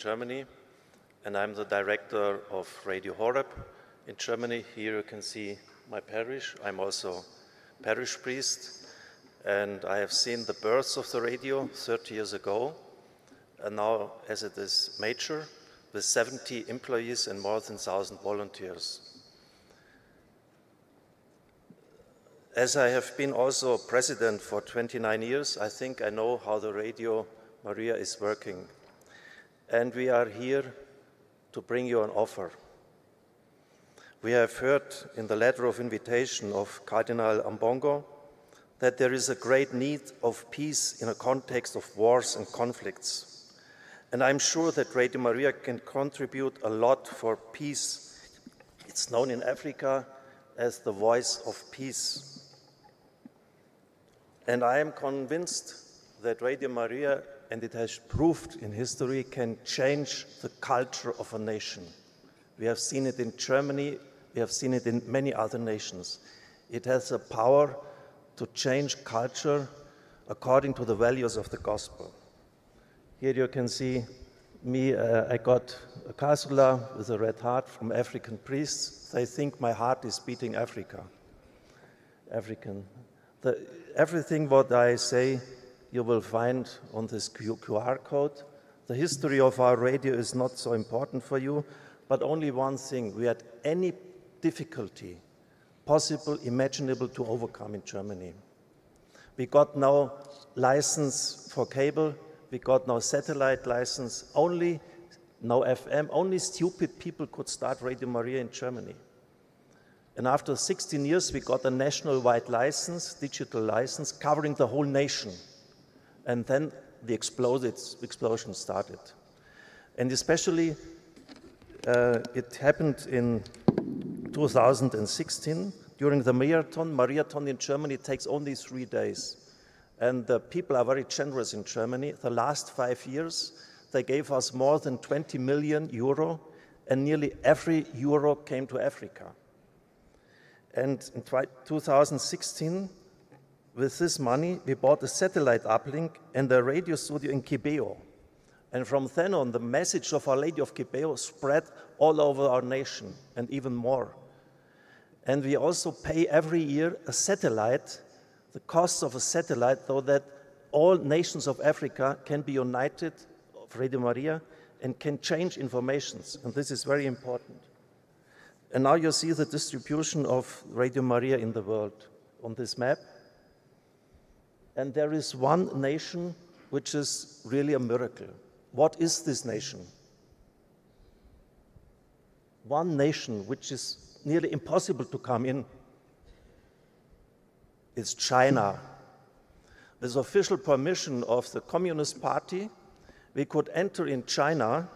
Germany, and I'm the director of Radio HOREB in Germany. Here you can see my parish. I'm also parish priest, and I have seen the birth of the radio 30 years ago, and now as it is major, with 70 employees and more than 1,000 volunteers. As I have been also president for 29 years, I think I know how the Radio Maria is working. And we are here to bring you an offer. We have heard in the letter of invitation of Cardinal Ambongo that there is a great need of peace in a context of wars and conflicts. And I'm sure that Radio Maria can contribute a lot for peace. It's known in Africa as the voice of peace. And I am convinced that Radio Maria, and it has proved in history, can change the culture of a nation. We have seen it in Germany, we have seen it in many other nations. It has the power to change culture according to the values of the gospel. Here you can see me, I got a cassula with a red heart from African priests. They think my heart is beating African. Everything what I say you will find on this QR code. The history of our radio is not so important for you, but only one thing: we had any difficulty possible, imaginable to overcome in Germany. We got no license for cable, we got no satellite license, only no FM, only stupid people could start Radio Maria in Germany. And after 16 years, we got a national-wide license, digital license, covering the whole nation. And then the explosion started. And especially, it happened in 2016, during the marathon in Germany takes only 3 days. And the people are very generous in Germany. The last 5 years, they gave us more than 20 million euro, and nearly every euro came to Africa. And in 2016, with this money, we bought a satellite uplink and a radio studio in Kibeo. And from then on, the message of Our Lady of Kibeo spread all over our nation, and even more. And we also pay every year a satellite, the cost of a satellite, so that all nations of Africa can be united of Radio Maria and can change informations. And this is very important. And now you see the distribution of Radio Maria in the world on this map. And there is one nation which is really a miracle. What is this nation? One nation which is nearly impossible to come in is China. With official permission of the Communist Party, we could enter in China,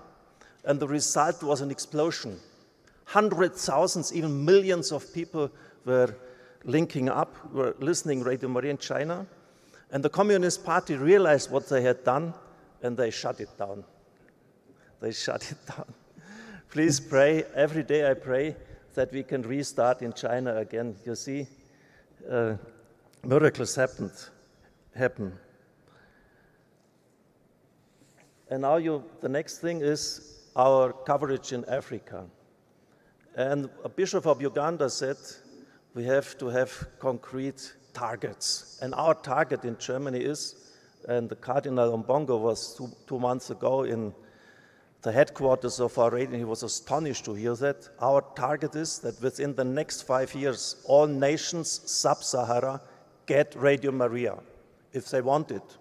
and the result was an explosion. Hundreds, thousands, even millions of people were linking up, were listening Radio Maria in China. And the Communist Party realized what they had done, and they shut it down. They shut it down. Please pray. Every day I pray that we can restart in China again. You see, miracles happen. And now the next thing is our coverage in Africa. And a bishop of Uganda said we have to have concrete targets. And our target in Germany is, and the Cardinal Ambongo was two months ago in the headquarters of our radio, he was astonished to hear that. Our target is that within the next 5 years, all nations sub-Sahara get Radio Maria, if they want it.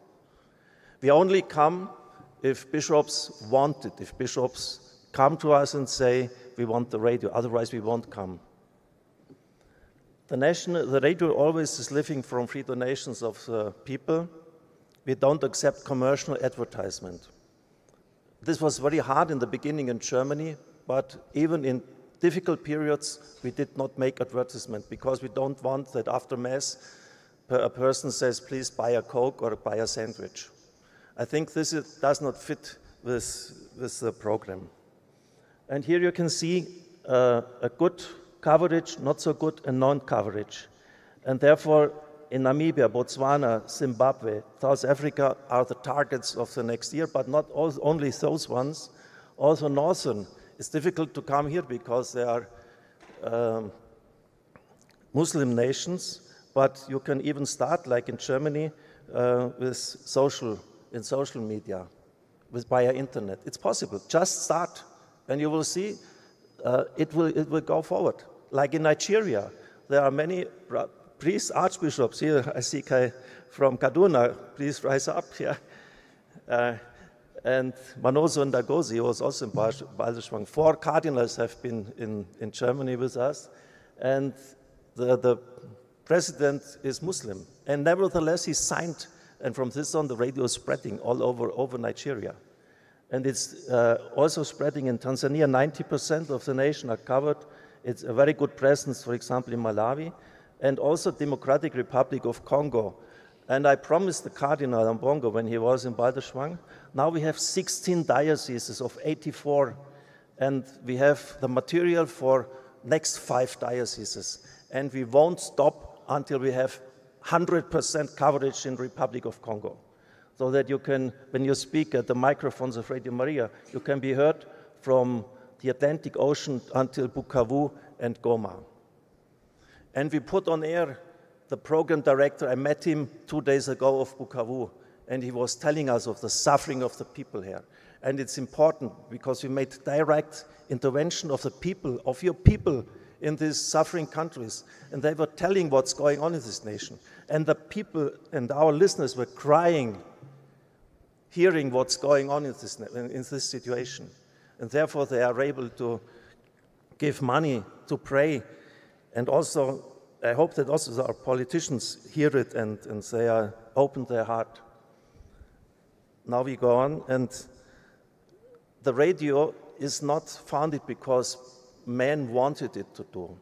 We only come if bishops want it, if bishops come to us and say, we want the radio, otherwise we won't come. The radio always is living from free donations of the people. We don't accept commercial advertisement. This was very hard in the beginning in Germany, but even in difficult periods, we did not make advertisement because we don't want that after Mass, a person says, please buy a Coke or buy a sandwich. I think this does not fit with the program. And here you can see a good coverage, not so good, and non-coverage. And therefore, in Namibia, Botswana, Zimbabwe, South Africa are the targets of the next year, but not only those ones. Also northern, it's difficult to come here because there are Muslim nations, but you can even start, like in Germany, with social media, via internet. It's possible. Just start, and you will see it will go forward. Like in Nigeria, there are many priests, archbishops. Here I see Kai from Kaduna. Please rise up here. And Manoso Ndagozi was also in Balderschwang. 4 cardinals have been in Germany with us, and the president is Muslim. And nevertheless, he signed, and from this on, the radio is spreading all over Nigeria. And it's also spreading in Tanzania. 90% of the nation are covered. It's a very good presence, for example, in Malawi, and also Democratic Republic of Congo. And I promised the Cardinal Ambongo when he was in Balderschwang, now we have 16 dioceses of 84, and we have the material for next 5 dioceses. And we won't stop until we have 100% coverage in Republic of Congo, so that you can, when you speak at the microphones of Radio Maria, you can be heard from the Atlantic Ocean until Bukavu and Goma. And we put on air the program director. I met him 2 days ago of Bukavu, and he was telling us of the suffering of the people here. And it's important because we made direct intervention of the people, of your people in these suffering countries. And they were telling what's going on in this nation. And the people and our listeners were crying, hearing what's going on in this situation. And therefore they are able to give money to pray. And also, I hope that also our politicians hear it and they are open their heart. Now we go on, and the radio is not founded because men wanted it to do.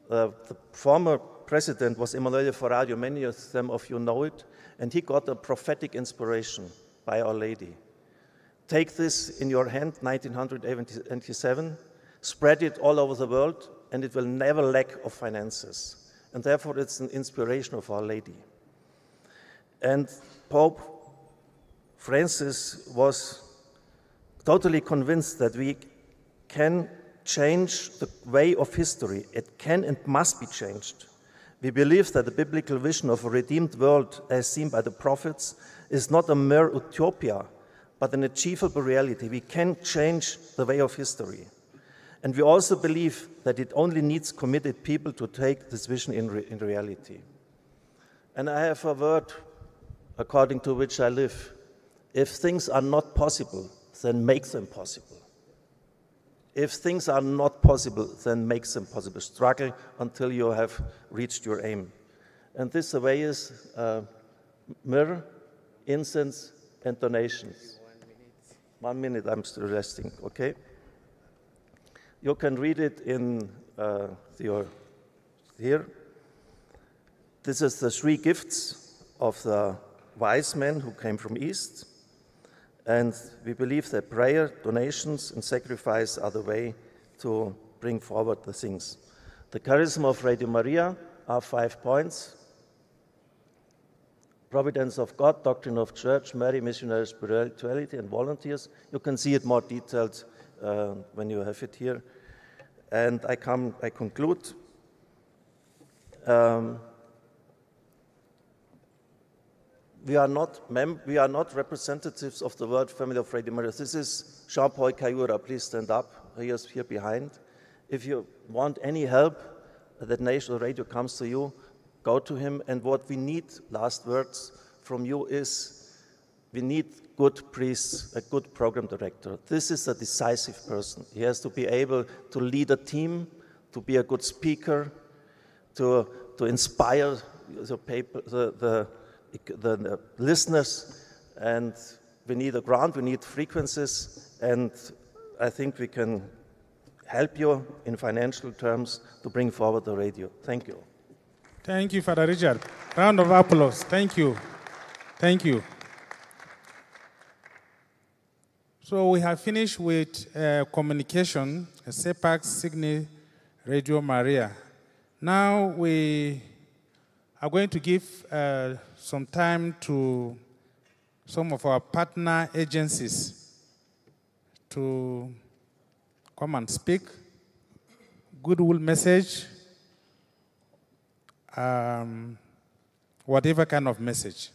The former president was Emanuele Ferrario. Many of you know it, and he got a prophetic inspiration by Our Lady. Take this in your hand, 1987, spread it all over the world, and it will never lack of finances. And therefore, it's an inspiration of Our Lady. And Pope Francis was totally convinced that we can change the way of history. It can and must be changed. We believe that the biblical vision of a redeemed world, as seen by the prophets, is not a mere utopia, but an achievable reality. We can change the way of history. And we also believe that it only needs committed people to take this vision in reality. And I have a word according to which I live. If things are not possible, then make them possible. If things are not possible, then make them possible. Struggle until you have reached your aim. And this way is myrrh, incense, and donations. 1 minute, I'm still resting, okay? You can read it in here. This is the 3 gifts of the wise men who came from East. And we believe that prayer, donations, and sacrifice are the way to bring forward the things. The charism of Radio Maria are 5 points. Providence of God, doctrine of church, Mary, missionary spirituality, and volunteers. You can see it more detailed when you have it here. And I conclude. We are not representatives of the world family of Radio Maria. This is Jean-Paul Kayura. Please stand up. He is here behind. If you want any help, that National Radio comes to you, go to him. And what we need, last words from you, is we need good priests, a good program director. This is a decisive person. He has to be able to lead a team, to be a good speaker, to inspire the listeners, and we need a ground, we need frequencies, and I think we can help you in financial terms to bring forward the radio. Thank you. Thank you, Father Richard. Round of applause. Thank you. Thank you. So we have finished with communication, CEPAC, Signe, Radio Maria. Now we are going to give some time to some of our partner agencies to come and speak, goodwill message, whatever kind of message.